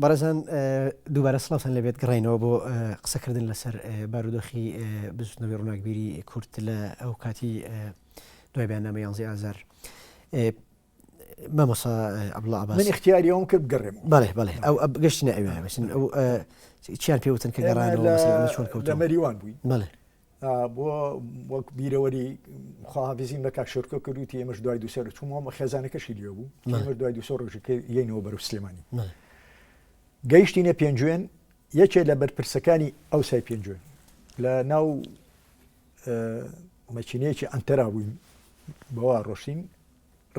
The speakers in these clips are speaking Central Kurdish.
بەڕێزان دووبارە سڵاوتان لەبێت گەڕینەوە بۆ قسەکردن لەسەر بارودۆخی بزوتنەوەی ڕووناکبیری کورد لە ئەو کاتی دوای بەیاننامەی 11 ئازار. مامۆستا عەبدوڵڵا عەباس من اختیاری ئەوم کرد بگەڕێم. بەڵێ ئەو گەشتی نەئەوێ بەسن ئەو چیان پێوتن کە گەڕانەوە چۆن کەوتن لە مەریوان بووین. بەڵێ بۆ وەک بیرەوەری خواحافیزیم بە کاک شێرکۆ کردوتی ئێمەش دوای دووسەر چوومەوە خێزانەکەشی لێ بوو ئێمە دوای دووسەر ڕۆژەکە یەینەوە بەرەو سلێمانی گەیشتینە پێنجوێن یەکێ لە بەرپرسەکانی ئەو سای پێنجوێن لە ناو مەچینەیەکی ئەنتەرا بووین بەوا ڕۆشتین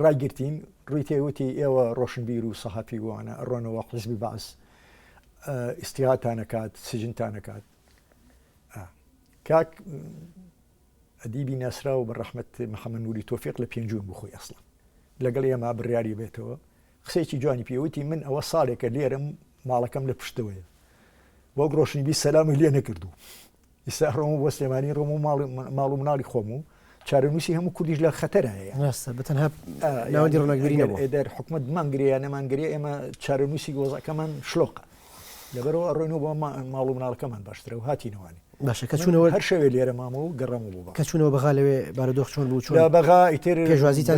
ڕاگرتین ڕووی تێوتی ئێوە ڕۆشنبیر و سەحافی وانە ئەڕۆنەوە حیزبی بەعس ئیستیغاتانەکات سجنتانەکات کاک ئەدیبی ناسرا و بە ڕەحمەت محەممەد نووری تۆفیق لە پێنجوێن بوو خۆی ئەسڵا لەگەڵ ئێمە بڕیاری بێتەوە قسەیەکی جوانی پێوتی من ئەوە ساڵێکە لێرم ماڵەکەم لە پشتەوەیە وەک ڕۆشنبی سەلامی لێ نەکردو ئێستا ڕۆم بۆ سلێمانی ڕۆم و ماڵ و مناڵی خۆم و چارەنووسی هەموو کوردیش لە خەتەرایە بەتەنها ناوەندی ڕووناکبیری نەبوو ئێدار حکومت مانگرەیە نەمانگرێ ئێمە چارەنووسی گۆزەکەمان شلۆقە لەبەرەوە ڕۆینەوە بۆ ماڵ و مناڵەکەمان باشترە و هاتینەوەی باشە کە چوونەوە هەر شەوێ لێرە مامە و گەڕەم بوو کە چوونەوە بەغا لەوێ بارودۆخ چۆن بوو چۆن لە بەغا ئیتر پێشوازیتان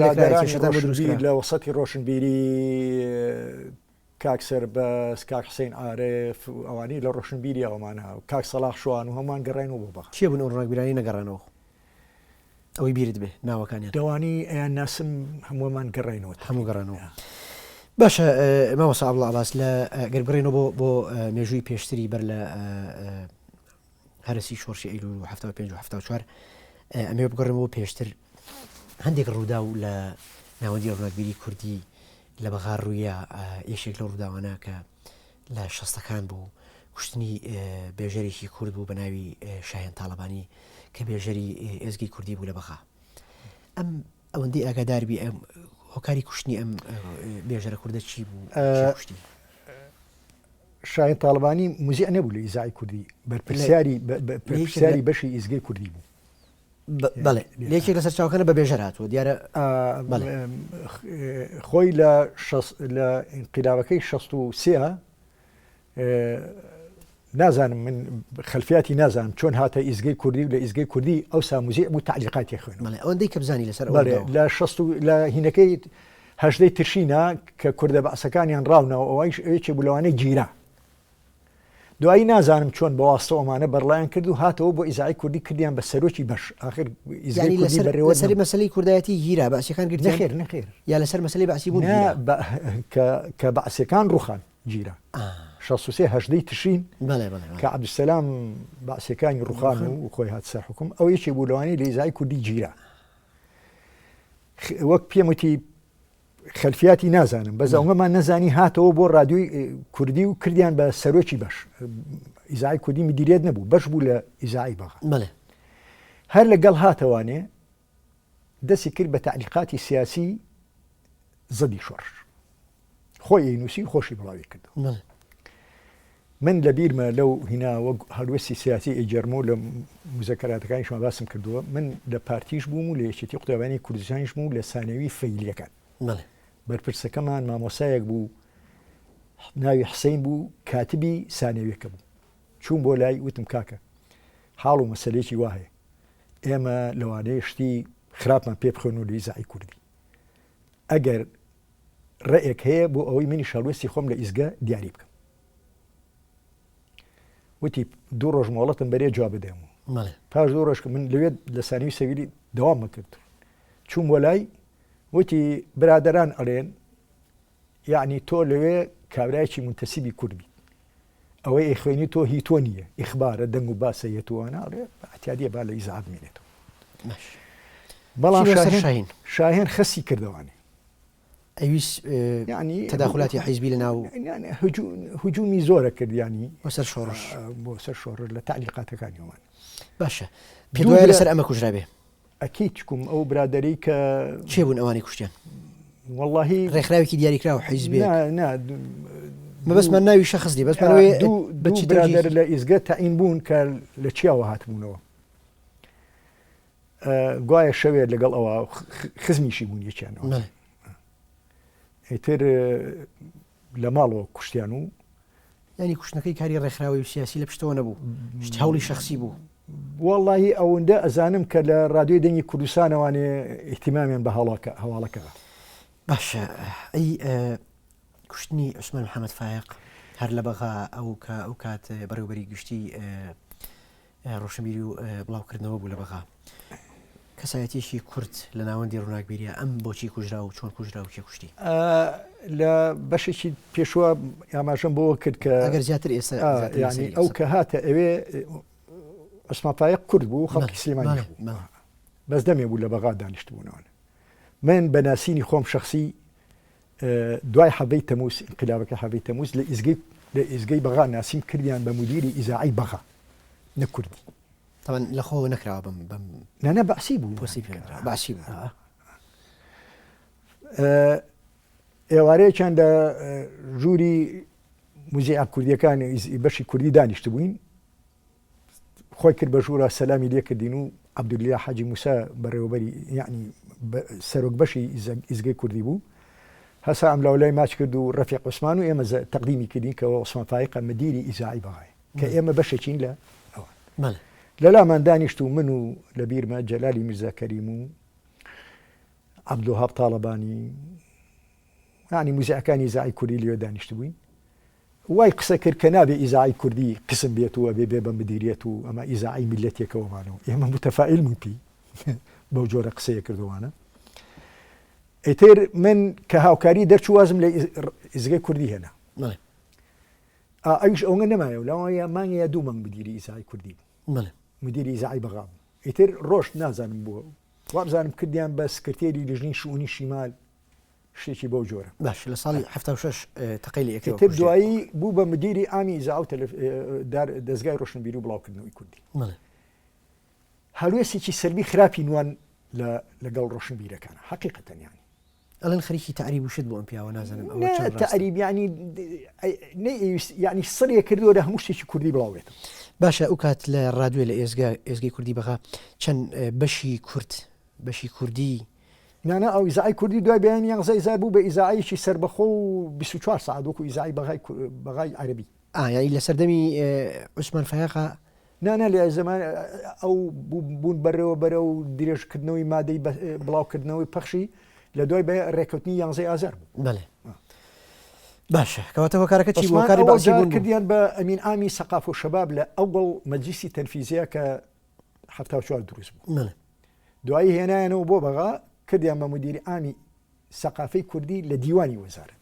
لە وەسەتی ڕۆشنبیری کاک سەربەس کاک حسین عارف ئەوانی لە ڕۆشنبیری ئەومانە کاک سەلاح شوان و هەمان گەڕێنەوە بۆ بەغا چیە بوون ئەو ڕووناکبیرانی نەگەڕانەوە ئەوەی بیرت بێ ناوەکانیان دەوانی ئەیان ناسم هەمووەمان گەڕێنەوە هەموو گەڕانەوە باشە مامۆستا عەبدوڵڵا عەباس لە گەربڕێنەوە بۆ مێژووی پێشتری بەر لە هەرسی شۆڕشی ئەیلول و 75 و 74 ئەمێ بگەڕێمەوە پێشتر هەندێک ڕوودا و لە ناوەندی ڕووناکبیری کوردی لە بەغا ڕوویە یەکێک لە ڕووداوانە کە لە شەستەکان بوو کوشتنی بێژەرێکی کورد بوو بە ناوی شاهێن تاڵەبانی کە بێژەری ئێزگی کوردی بوو لە بەغا ئەم ئەوەندەی ئاگاداربی ئەم هۆکاری کوشتنی ئەم بێژەرە کوردە چی بوو کوشتی شاهێن تاڵبانی موزیع نەبوو لە ئیزای کوردی بەرپرسیاری بەشی ئیزگەی کوردی بوو بەڵێ لێکێک لەسەر چاوکەنە بە بێژەر هاتووە دیارە خۆی لە انقلابەکەی 63 نازانم من خەلفیاتی نازانم چۆن هاتە ئیزگەی کوردی و لە ئیزگەی کوردی ئەو ساموزیع بوو تعلیقاتی خوێن ئەوەندەی کە بزانی لەسەر لە لە هینەکەی هەژدەی ترشینە کە کوردە بەعسەکانیان ڕاونەوە ئەوەیش یەکێ بوو لەوانەی گیرا دوایی نازانم چۆن بە واستە ئەمانە بەرڵایان کرد و هاتەوە بۆ ئیزای کوردی کردیان بە سەرۆکی بەش آخر ئیزای کوردی بەڕێوە لەسەری مەسەلەی کوردایەتی گیرا بەعسیەکان گرتیان نەخێر یا لەسەر مەسەلەی بەعسی بوون کە بەعسیەکان ڕوخان گیرا 63 هەژدەی تشرین کە عەبدولسەلام بەعسیەکانی ڕوخان و خۆی هات سەر حکوم ئەو یەکێ بوو لەوانەی لە ئیزای کوردی گیرا وەک پێم وتی خەلفیاتی نازانم بەس ئەومەمان نەزانی هاتەوە بۆ ڕادیۆی کوردی و کردیان بە سەرۆکی بەش ئیزای کوردی مدیریت نەبوو بەش بوو لە ئیزای بەغا هەر لەگەڵ هاتەوانێ دەستی کرد بە تعلیقاتی سیاسی زەدی شۆڕش خۆی ئەینووسی خۆشی بڵاوی کردەوە من لە بیرمە لەو هینا وەک هەڵوێستی سیاسی ئەیجەرمۆ لە موزەکەراتەکانی شما باسم کردووە من لە پارتیش بووم و لە یەکێتی قوتابیانی کوردستانیش بوو لە سانەوی فەیلیەکان بەرپرسەکەمان مامۆسایەک بوو ناوی حسەین بوو کاتبی سانەویەکە بوو چوون بۆ لای وتم کاکە حاڵ و مەسەلێکی وایە ئێمە لەوانەیە شتی خراپمان پێ بخۆن و لە ئیزای کوردی ئەگەر ڕێیەک هەیە بۆ ئەوەی منی شەڵوێستی خۆم لە ئیزگە دیاری بکەم وتی دوو ڕۆژ مۆڵەتم بەرێ جواب بدەمەوە پاش دوو ڕۆژ من لەوێت لە سانەوی سەویری دەوام کرد چوون بۆ لای وتی برادەران ئەڵێن یعنی تۆ لەوێ کابرایکی منتەسیبی کوردی ئەوەی ئەیخوێنی تۆ هی تۆ نییە ئیخبارە دەنگ و باسە یەتوانە ئەڵێ احتیادیە با لە ئیزا بمێنێتەوە بەڵام شاهێن خەسی کردەوانێ ئەویست تەداخلاتی حیزبی لە ناو هجومی زۆرە کردیانی بۆسەر شۆڕش بۆ سەر شۆڕ لە تعلیقاتەکانیەوەمان باشە پێدوایە لەسەر ئەمە کوژرابێ ئەکی چکم ئەو برادەری کە چێ بوون ئەوانی کوشتیان واللهی ڕێکخراوێکی دیاریکرا و حیزبێ بەسمان ناوی شەخص دی بەچی برادەر لە ئیزگە تەعین بوون کە لە چیاوە هاتبوونەوە گوایە شەوێت لەگەڵ ئەوە خزمیشی بوون یەکیانەوە ئیتر لە ماڵەوە کوشتیان و ینی کوشتنەکەی کاری ڕێکخراوی و سیاسی لە پشتەوە نەبوو شت هەوڵی شخصی بوو واللهی ئەوەندە ئەزانم کە لە ڕادیۆی دەنگی کوردستانەوانێ ئیحتیمامیان بە هەواڵەکە باشە ئەی کوشتنی عوسمان محەممەد فایق هەر لە بەغا ئەو کات بەڕێوبەری گشتی ڕۆشنبیری و بڵاوکردنەوە بوو لە بەغا کەسایەتیشی کورد لە ناوەندی ڕووناکبیریە ئەم بۆچی کوژرا و چۆن کوژرا و کێ کوشتی لە بەشێکی پێشوە ئاماژەم بۆ کرد کە ئەگەر زیاتر ئێستا ینی ئەو کە هاتە ئەوێ عوسمان فایق کورد بوو خەڵکی سلێمانی بوو بەس دەمێ بوو لە بەغا دانیشتبوونەوە من بەناسینی خۆم شخصی دوای حەبەی تەمووس انقلابەکە حەبەی تەمووس لە ئیزگەی بەغا ناسیم کردیان بە مدیری ئیزاعی بەغا نەکوردی طبعا لە خۆ نەکراوە بم نانە بەعسی بوو باسی بوو ئێوارەیەکیان لە ژووری موزیعە کوردیەکان بەشی کوردی دانیشت بووین خۆی کرد بە ژوورە سەلامی لێ کردین و عەبدولیا حاجی موسا بەڕێوەبەری یعنی سەرۆک بەشی ئیزگەی کوردی بوو هەسا ئەم لاولای ماچ کرد و ڕەفیق عوسمان و ئێمە تەقدیمی کردین کە عوسمان فایق مدیری ئیزاعی بەغای کە ئێمە بەشێکین لە ئەوە لەلامان دانیشت و من و لە بیرمە جەلالی میرزا کەریم و عەبدولوهاب تاڵەبانی ینی موزیعەکانی ئیزاعی کوردی لێوە دانیشت بووین وای قسە کرد کە نابێ ئیزاعی کوردی قسم بێتەوە بێ بە مدیریەت و ئەمە ئیزاعی میلەتێکەوەمانەوە ئێمە متەفائیل بووین بەو جۆرە قسەیە کردوانە ئیتر من کە هاوکاری دەرچوازم لە ئیزگەی کوردی هێنا ئەویش ئەوە نەمایە لەوەیە مانگە 2 مانگ مدیری ئیزاعی کوردی مدیری ئیزاعی بەغا ئیتر ڕۆژ نازانم بووە وابزانم کردیان بە سکرتێری لژنی شئونی شیمال شتێکی بەو جۆرە باش لە ساڵی 76 تەقەیلی ئیتر دوایی بوو بە مدیری ئامی ئیزاع دەستگای ڕۆشنبیری و بڵاوکردنەوەی کوردی هەلوێسێکی سەربی خراپی نوان لەگەڵ ڕۆشنبیرەکانە حەقیقەتەن یانی ئەڵەن خەریکی تعریب وشت بۆ ئەم پیاوە نازانم تعریب ینی سڕیە کردووە لە هەموو شتێکی کوردی بڵاوێت باشە ئەو کات لە ڕادیۆ لە ئێزگای کوردی بەغا چەند بەشی کوردی نانە ئەو ئیزاعی کوردی دوای بەیان یانزە بوو بە ئیزاعیەکی سربەخۆ و 24 ساعت وەکو ئیزاعی بەغای عەرەبی یعنی لە سەردەمی عوسمان فایقا نانە لە زەمان ئەو بوون بەرەوە بەرە و درێژکردنەوەی مادەی بڵاوکردنەوەی پەخشی لە دوای بە ڕێکەوتنی 11 ئازار بوو بەڵێ باشە کەواتە هۆکارەکە چی بوو کاری بەعسی بوون کردیان بە ئەمین ئامی سەقاف و شەباب لە ئەوڵ مەجلیسی تەنفیزیە کە 74 دروست بوو دوایی هێنایانەوە بۆ بەغا کردیان بە مدیری ئامی سەقافەی کوردی لە دیوانی وەزارەت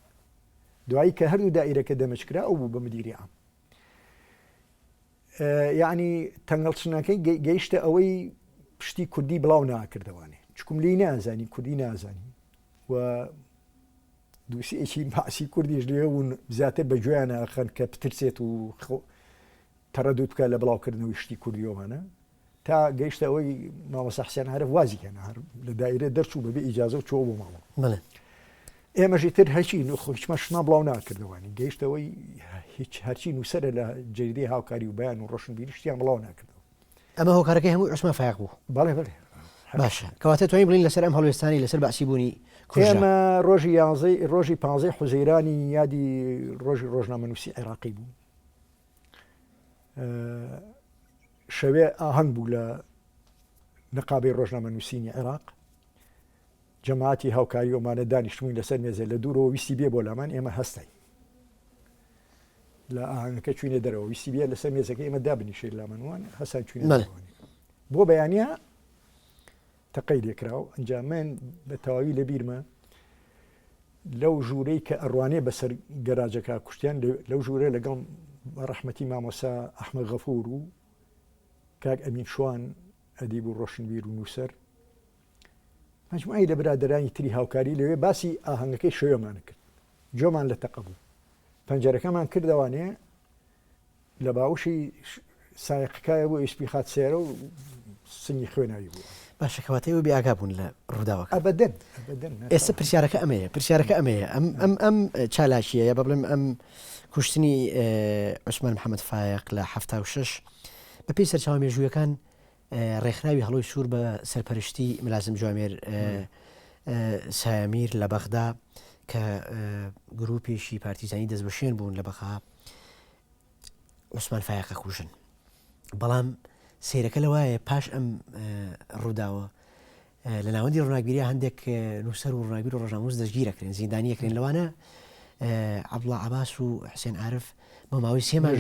دوایی کە هەردوو دائیرەکە دەمەچکرا ئەو بوو بە مدیری ئام یعنی تەنگەڵچنەکەی گەیشتە ئەوەی پشتی کوردی بڵاو ناکردەوانێ چکم لی نازانی کوردی نازانی و دووسێکی باسی کوردیش لێ بوون زیاتر بە گوێیانە ئەخەن کە پترسێت و تەڕەدوت بکە لە بڵاوکردنەوەی شتی کوردیەوەمانە تا گەیشتە ئەوەی مامۆستا حسێن عارف وازی کەنا لە دایرە دەرچوو بەبێ ئیجازە و چۆ بۆ ماوە ئێمەژی تر هەچی هیچمە شنا بڵاو ناکردوانی گەیشتەوەی هیچ هەرچی نووسەرە لە جەریدەی هاوکاری و بەیان و ڕۆشنبیری شتیان بڵاو ناکردەوە ئەمە هۆکارەکەی هەمووی عوسمان فایق بوو بەڵێ باشە کەواتە توانین بڵین لەسەر ئەم هەڵوێستانی لەسەر بەعسی بوونی ئێمە ڕۆژی 15 حوزەیرانی یادی ڕۆژنامەنووسی عێراقی بوو شەوێ ئاهەنگ بوو لە نقابەی ڕۆژنامەنووسینی عێراق جەماعەتی هاوکاری ئەومانە دانیشتبووین لەسەر مێزە لە دوورەوە ویستی بێ بۆ لامان ئێمە هەستین لە ئاهەنگەکە چوینە دەرەوە ویستی بێ لەسەر مێزەکە ئێمە دابنیشێت لامانوان هەسان چوینە بۆ بەیانە تەقەی لێکراوە ئەنجام من بە تەواوی لە بیرمە لەو ژوورەی کە ئەڕوانێ بەسەر گەراجەکە کوشتیان لەو ژوورە لەگەڵ ڕەحمەتی مامۆسا ئەحمەد غەفوور و کاک ئەمین شوان ئەدیب و ڕۆشنبیر و نووسەر مجموعی لە برادرانی تری هاوکاری لەوێ باسی ئاهەنگەکەی شێوەمانە کرد جۆمان لە تەقە بوو پەنجەرەکەمان کردەوانێ لە باوشی سایقەکایە بۆ ئیسپی خات سێرە و سنگی خوێناوی بوو باشە کەواتەوە بێئاگا بوون لە ڕووداوەکە ئەبەدەن ئێستا پرسیارەکە ئەمەیە ئەم چالاشیە یا بەڵێم ئەم کوشتنی عوسمان محەممەد فایق لە 76 بەپێی سەرچاوە مێژوویەکان ڕێکخراوی هەڵۆی سوور بە سەرپەرشتی ملازم جوامێر سامیر لە بەغدا کە گروپێکی پارتیزانی دەستبەشێن بوون لە بەغا عوسمان فایقە کوژن بەڵام سیرەکە لەوایە پاش ئەم ڕووداوە لە ناوەندی ڕۆناگیریە هەندێک نووسەر و ڕۆناگیر و ڕۆژنامۆز دەستگیرەکرێن زیندانیەکرێن لەوانە عەبدوڵڵا عەباس و حوسێن عارف بۆ ماوەی 3 مانگ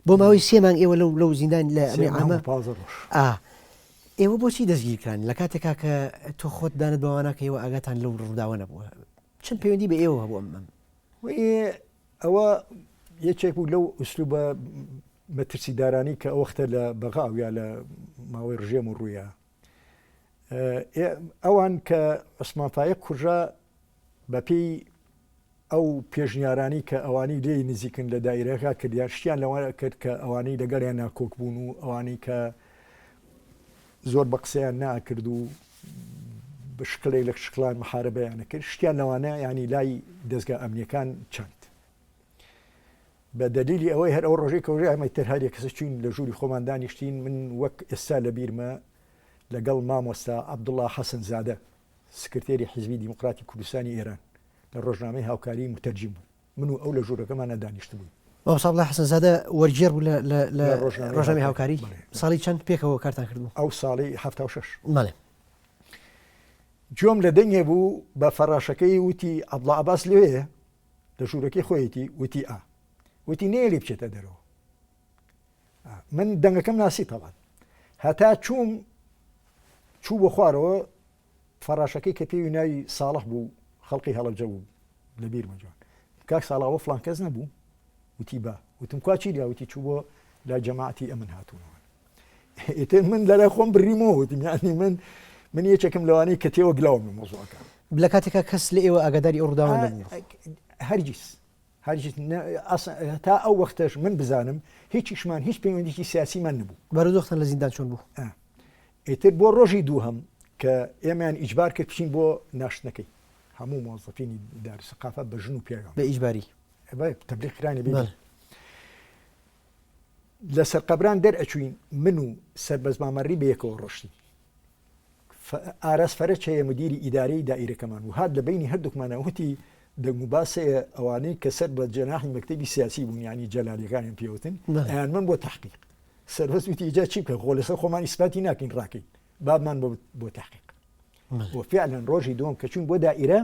بۆ ماوەی 3 مانگ ئێوە لەو زیندان لە ئەمە ئێوە بۆچی دەستگیرکران لە کاتێکا کە تۆ خۆت دانت بەوانە کە ئێوە ئاگاتان لەو ڕووداوە نەبووە چەند پەیوەندی بە ئێوە هەبوو ئەم ئەوە یەکێک بوو لەو ئوسلوبە مەترسیدارانی کە ئەوەختە لە بەغاو یا لە ماوەی ڕژێم و ڕوویە ئەوان کە عوسمان فایق کوژا بەپێی ئەو پێشنیارانی کە ئەوانی لێ نزیکن لە دایرەکە کردیان شتیان لەوانە کرد کە ئەوانەی لەگەڵیان ناکۆک بوون و ئەوانەی کە زۆر بە قسەیان ناکرد و بە شکڵێک لە شکڵان محارەبەیانە کرد شتیان لەوانە ینی لای دەستگا ئەمنیەکان چەند بە دلیلی ئەوەی هەر ئەو ڕۆژەی کەوژێ ئەمە تر هەریە کەسە چین لە ژووری خۆمان دانیشتین من وەک ئێستا لە بیرمە لەگەڵ مامۆستا عەبدوڵڵا حەسەن زادە سکرتێری حیزبی دیموکراتی کوردستانی ئێران لە ڕۆژنامەی هاوکاری متەرجیم بوو من و ئەو لە ژوورەکەمان نەدانیشت بووین مامۆستا عەبدوڵڵا حەسەن زادە وەرگێڕ بوو لە ڕۆژنامەی هاوکاری ساڵی چەند پێکەوە کارتان کردبوو ئەو ساڵی 76 ماڵێ جۆم لە دەنگێ بوو بە فەراشەکەی وتی عەبدوڵڵا عەباس لەوەیە لە ژوورەکەی خۆیەتی وتی وتی نەیە لێ بچێتە دەرەوە من دەنگەکەم ناسی تەڵات هەتا چوو بۆ خوارەوە فەراشەکەی کە پێوی ناوی ساڵح بوو خەڵقی هەڵەبجە بوو لە بیرمەجوان کاک ساڵاوە فڵان کەس نەبوو وتی با وتم کواچی لیا وتی چوو بۆ لا جەماعەتی ئەمن هاتوونەوە ئیتر من لەلای خۆم بڕیمەوە وتم یعنی من یەکێکم لەوانەی کە تێوە گلاوم لە مۆزوعەکە لە کاتێکا کەس لە ئێوە ئاگاداری ئەو ڕووداوە نەبوو هەرگیز تا ئەو وەختەش من بزانم هیچیشمان هیچ پەیوەندێکی سیاسیمان نەبوو بەرەدۆختن لە زیندان چۆن بوو ئیتر بۆ ڕۆژی دووهەم کە ئێمەیان ئیجبار کرد بچین بۆ ناشتنەکەی هەموو مۆزەفینی داری سەقافە بە ژن و پێیان بە ئیجباری تەبلیغکرانی بێ لە سەرقەبران دەرئەچوین من و سەربەز مامەڕی بەیەکەوە ڕۆشتی ئاراس فەرەج هەیە مدیری ئیدارەی دائیرەکەمان و هات لە بینی هەردووکمانە وتی دەموباسەیە ئەوانەی کە سەر بە جەناحی مەکتەبی سیاسی بوون ینی جەلالیەکانیان پێوتن ئەیان من بۆ تحقیق سەربەز وتی ئیجا چی بکە خۆ لەسەر خۆمان ئیسپاتی ناکەین ڕاکەین بابمان بۆ تحقیق وفعلا ڕۆژی دووەم کە چوون بۆ دائیرە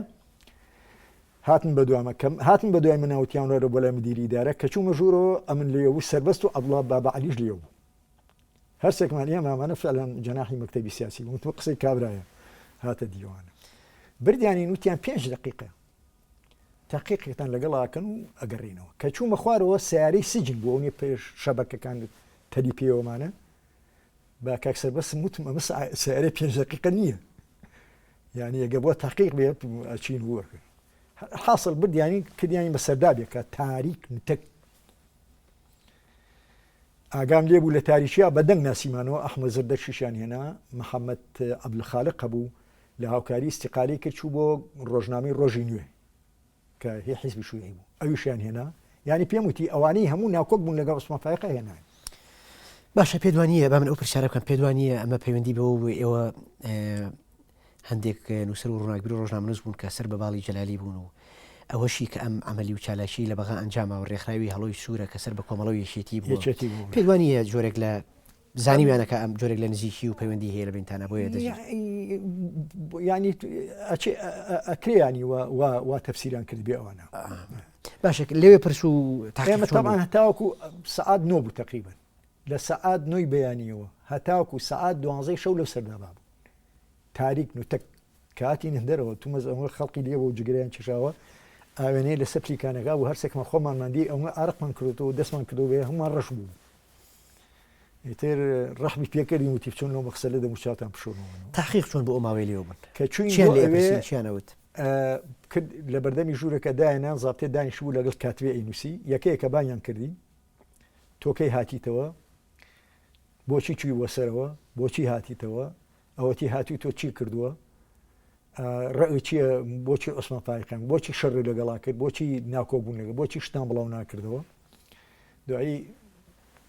هاتن بە دوامە کەم هاتن بە دوای مناوتیانەوە بۆ لای مدیری ئیدارە کە چوومە ژوورەوە ئەمن لێەوە سەربەست و عەبدوڵڵا بابا عەلیش لێو بوو هەرسێکمان ئێمەمانە فعلا جەناحی مەکتەبی سیاسی بوون تۆ قسەی کابرایە هاتە دیوانە بردیانین وتیان 5 دقیقە تحقیقێکتان لەگەڵاکەن و ئەگەڕینەوە کە چوومە خوارەوە سیارەی سجن بوو ئەوێ پێش شەبەکەکان تەلی پێوەمانە با کاک سەربەست وتم ئەمە سیارەی 5 دقیقە نییە یعنی ئەگە بۆ تحقیق بێ ئەچین وەرکە حاصل بردیانی کردیانی بە سەردابێکە تاریک نتەک ئاگام لێ بوو لە تاریشیا بەدەنگ ناسیمانەوە ئەحمەد زەردەشیشیان هێنا محەممەد عەبدولخالق هەبوو لە هاوکاری استیقالی کرد چوو بۆ ڕۆژنامەی ڕۆژی نوێ کە هی حیزبی شوێنی بوو ئەویشیان هێنا ینی پێم وتی ئەوانەی هەموو ناکۆک بوون لەگەڵ عوسمان فایق هێنا باشە پێدوانیە با من ئەو پرسیارە بکەم پێدوانیە ئەمە پەیوەندی بەوە ئێوە هەندێک نووسەر و ڕۆناگیر و ڕۆژنامەنووس بوون کە سەر بە باڵی جەلالی بوون و ئەوەشی کە ئەم ئەمەلی و چالاشی لە بەغا ئەنجامە و ڕێکخراوی هەڵۆی سوورە کە سەر بە کۆمەڵەوەی یەکێتی بوو پێدوانیە جۆرێک لە زانیویانەکە ئەم جۆرێک لە نزیکی و پەیوەندی هەیە لە بینتانە بۆیە ینی ئەکرێیانی وا تەفسیران کرد بێ ئەوانە باشە لەوێ پرس و ئێمە تەمان هەتاوەکو سەعات 9 بوو تقریبا لە سەعات 9 بەیانیەوە هەتاوەکو سەعات 12 شەو لەو سەردابا بوو تاریک نوتەک کاتی نەدەرەوە تومەز ئەوە خەڵقی لێەوە و جگریان چشاوە ئاوێنەی لە سەپلیکانەکە و هەرسێکمە خۆمانماندی ئەوە ئارقمان کردەوە دەستمان کردو بێ هەمومان ڕەش بوو ئیتر ڕەحمی پێکردی وتی بچۆن لەو مەقسەلە دەموچاتان پشۆنەوە تحقیق چۆن بۆ ئەماوەی لێوە بن کە چیانەوت لە بەردەمی ژوورەکە دایانان زابتێ دانیش بوو لەگەڵ کاتوێ ئەینوسی یەکەیەکە بانیان کردی تۆکەی هاتیتەوە بۆچی چووی بۆ سەرەوە بۆچی هاتیتەوە ئەوەتی هاتی تۆ چی کردووە ڕێ چییە بۆچی عوسمان فایقیان بۆچی شەڕی لەگەڵا کرد بۆچی ناکۆبوون لەگە بۆچی شتان بڵاو ناکردەوە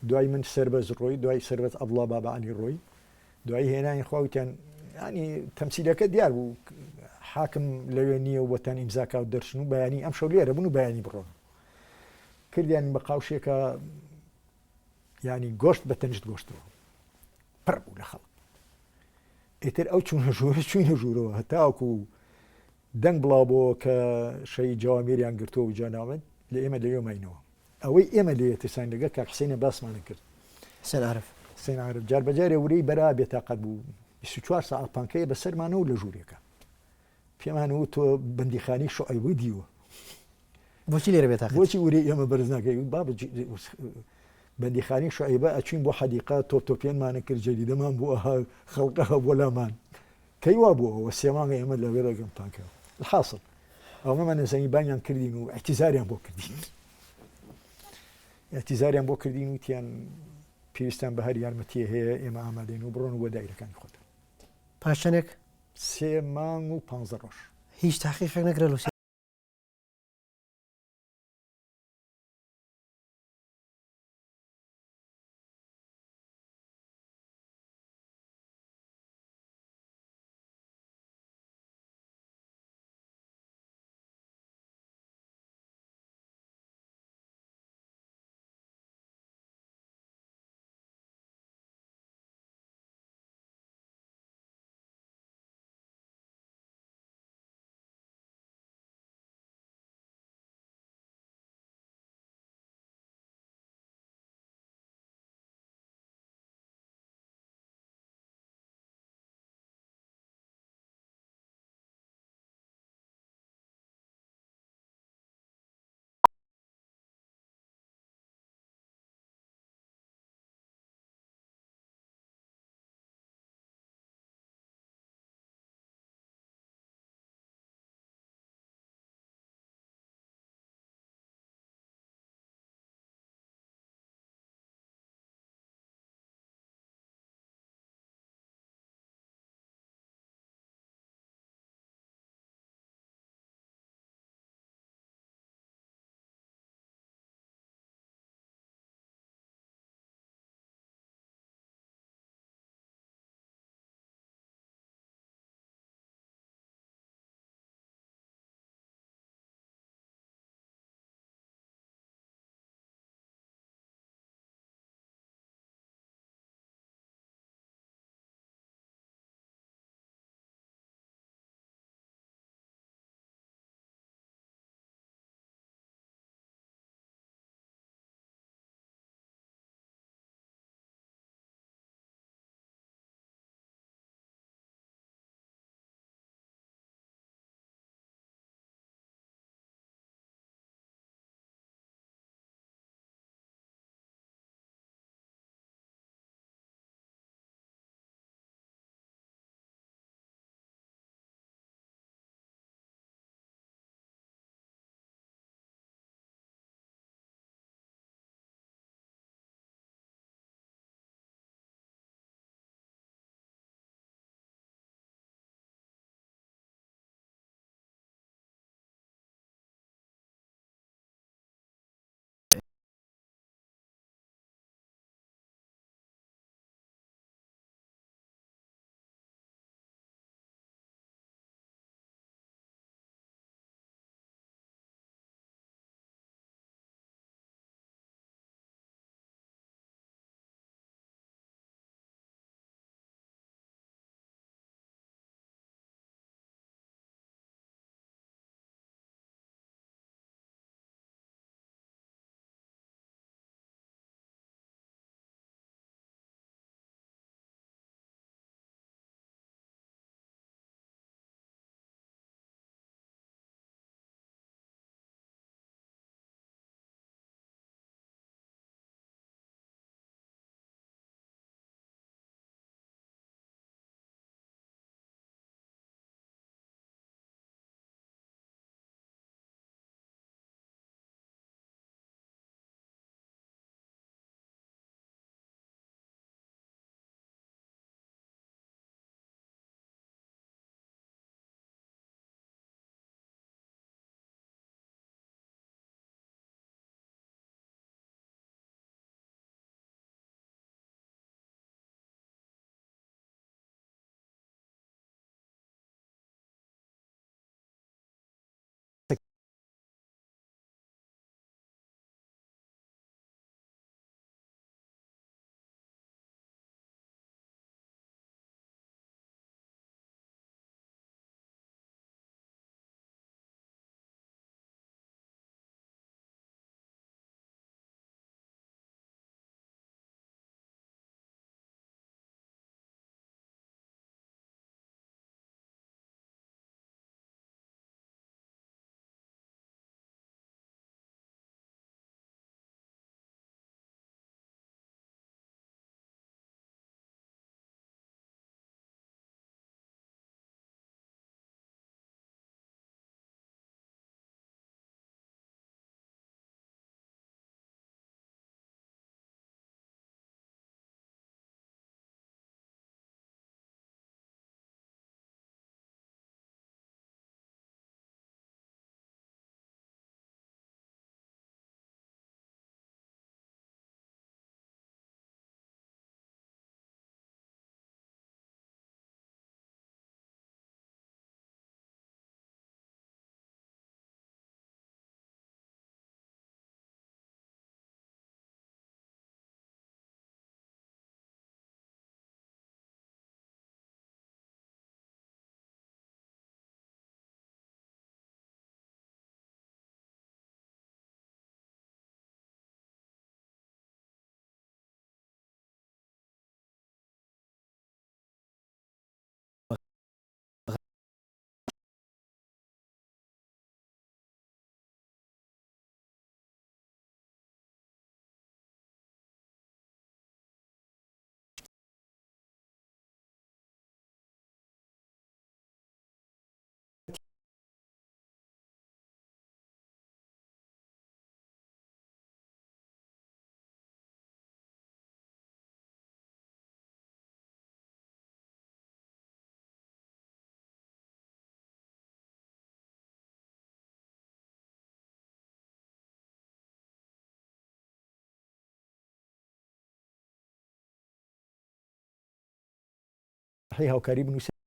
دوای من سەربەز ڕۆی دوای سەربەز عەبدوڵڵا بابا عەلی ڕۆی دوای هێنانی خواوتیان ینی تەمسیلەکە دیار بوو حاکم لەوێ نییە و بۆتان ئیمزاکە و دەرچن و بەیانی ئەم شەو لێرە بوون و بەیانی بڕۆن کردیان بە قاوشێکە ینی گۆشت بە تەنجت گۆشتەوە پڕ بوو لە خەڵک ئیتر ئەو چوونە ژوورە چوینە ژوورەوە هەتاوەکو دەنگ بڵاوبەوە کە شەی جوامێریان گرتووە و جاناوێت لە ئێمە لەوێماینەوە ئەوەی ئێمە لێ ترسان لەگە کاک حسینە باسمانە کرد حسین عارف جار بەجارێ ورەی بەرا بێتاقەت بوو 24 ساعت پانکەیە بەسەرمانەوە لە ژوورێکە پێمانەوە تۆ بەندیخانی شوعیبووی دیوە بۆچی لێرە بێت بۆچی وری ئێمە بەرز ناکەی با بەندیخانی شوعیبە ئەچین بۆ حەدیقە تۆپتۆپیانمانە کرد جەریدەمان بۆ ئەها خەڵقەها بۆ لامان کەی وا بووەوە سێمانگە ئێمە لەوێ ڕێگەم پاکەوە الحاصل ئەومەمان نەزانی بانیان کردین و احتیزاریان بۆ کردین احتیزاریان بۆ کردین و تیان پێویستیان بە هەر یارمەتیە هەیە ئێمە ئامادەین و بڕۆن بۆ دایرەکانی خۆت پاشەنێک 3 مانگ و 15 ڕۆژ هیچ تاقیقێک نەکرا هاوکاری بنووسێت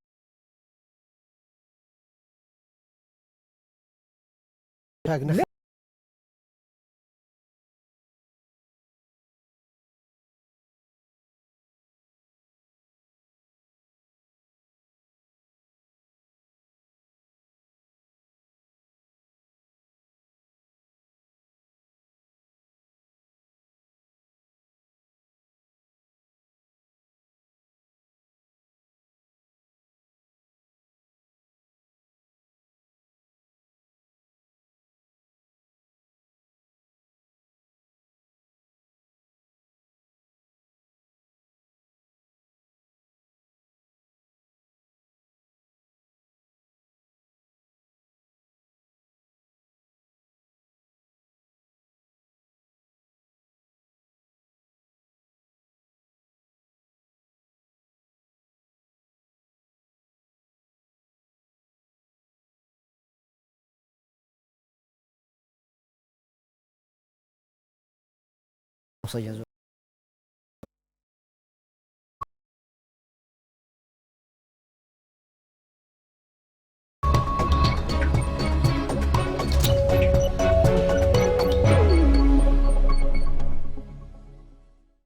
مسجز